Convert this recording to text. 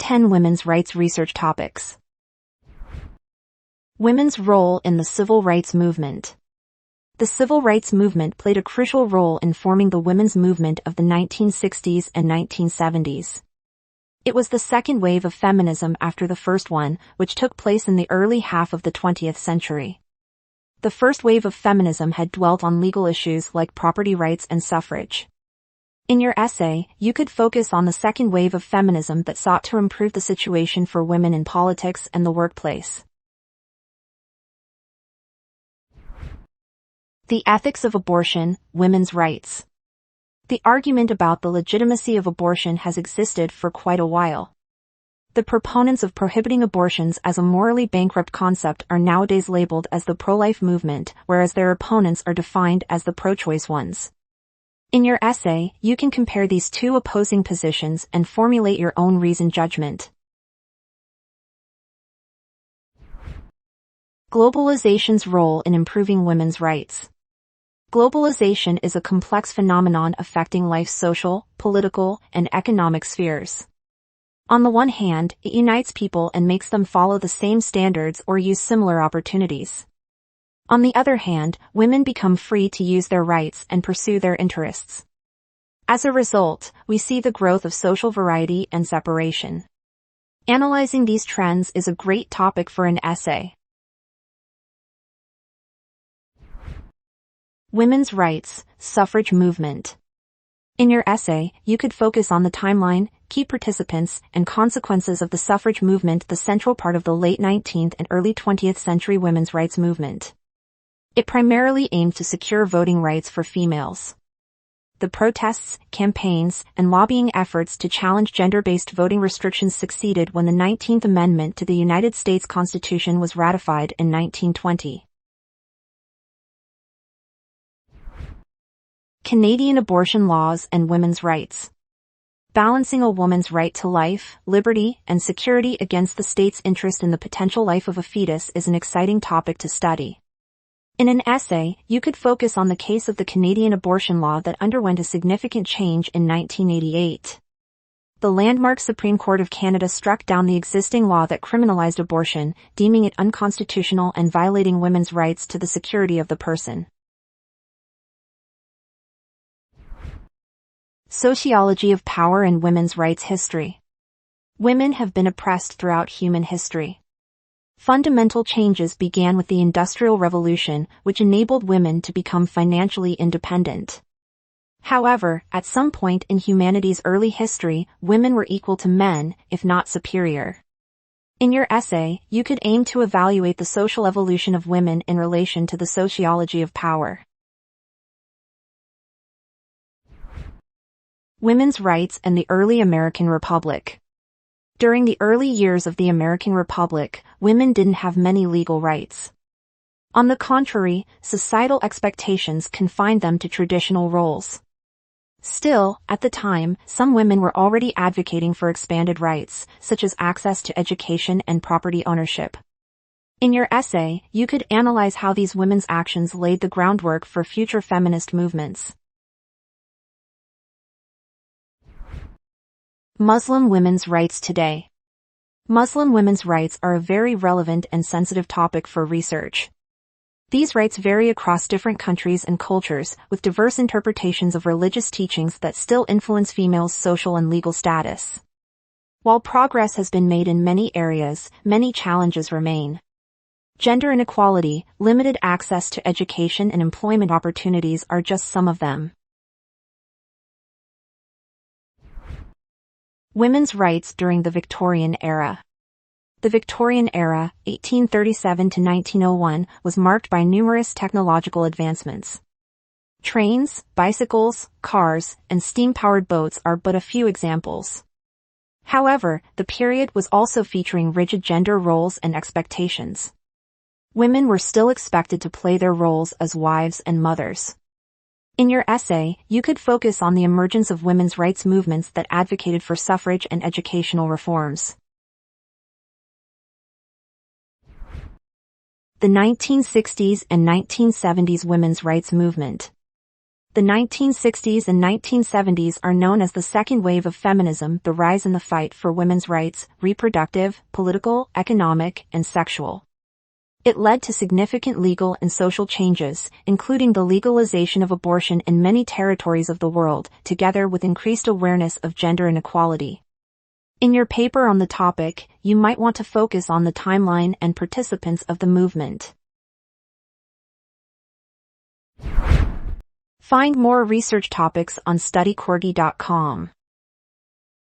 10 Women's Rights Research Topics. Women's role in the Civil Rights Movement. The Civil Rights Movement played a crucial role in forming the women's movement of the 1960s and 1970s. It was the second wave of feminism after the first one, which took place in the early half of the 20th century. The first wave of feminism had dwelt on legal issues like property rights and suffrage. In your essay, you could focus on the second wave of feminism that sought to improve the situation for women in politics and the workplace. The ethics of abortion, women's rights. The argument about the legitimacy of abortion has existed for quite a while. The proponents of prohibiting abortions as a morally bankrupt concept are nowadays labeled as the pro-life movement, whereas their opponents are defined as the pro-choice ones. In your essay, you can compare these two opposing positions and formulate your own reasoned judgment. Globalization's role in improving women's rights. Globalization is a complex phenomenon affecting life's social, political, and economic spheres. On the one hand, it unites people and makes them follow the same standards or use similar opportunities. On the other hand, women become free to use their rights and pursue their interests. As a result, we see the growth of social variety and separation. Analyzing these trends is a great topic for an essay. Women's rights, suffrage movement. In your essay, you could focus on the timeline, key participants, and consequences of the suffrage movement, the central part of the late 19th and early 20th century women's rights movement. It primarily aimed to secure voting rights for females. The protests, campaigns, and lobbying efforts to challenge gender-based voting restrictions succeeded when the 19th Amendment to the United States Constitution was ratified in 1920. Canadian abortion laws and women's rights. Balancing a woman's right to life, liberty, and security against the state's interest in the potential life of a fetus is an exciting topic to study. In an essay, you could focus on the case of the Canadian abortion law that underwent a significant change in 1988. The landmark Supreme Court of Canada struck down the existing law that criminalized abortion, deeming it unconstitutional and violating women's rights to the security of the person. Sociology of power and women's rights history. Women have been oppressed throughout human history. Fundamental changes began with the Industrial Revolution, which enabled women to become financially independent. However, at some point in humanity's early history, women were equal to men, if not superior. In your essay, you could aim to evaluate the social evolution of women in relation to the sociology of power. Women's rights and the early American Republic. During the early years of the American Republic, women didn't have many legal rights. On the contrary, societal expectations confined them to traditional roles. Still, at the time, some women were already advocating for expanded rights, such as access to education and property ownership. In your essay, you could analyze how these women's actions laid the groundwork for future feminist movements. Muslim women's rights today. Muslim women's rights are a very relevant and sensitive topic for research. These rights vary across different countries and cultures, with diverse interpretations of religious teachings that still influence females' social and legal status. While progress has been made in many areas, many challenges remain. Gender inequality, limited access to education and employment opportunities are just some of them. Women's rights during the Victorian era. The Victorian era, 1837 to 1901, was marked by numerous technological advancements. Trains, bicycles, cars, and steam-powered boats are but a few examples. However, the period was also featuring rigid gender roles and expectations. Women were still expected to play their roles as wives and mothers. In your essay, you could focus on the emergence of women's rights movements that advocated for suffrage and educational reforms. The 1960s and 1970s women's rights movement. The 1960s and 1970s are known as the second wave of feminism, the rise in the fight for women's rights, reproductive, political, economic, and sexual. It led to significant legal and social changes, including the legalization of abortion in many territories of the world, together with increased awareness of gender inequality. In your paper on the topic, you might want to focus on the timeline and participants of the movement. Find more research topics on studycorgi.com.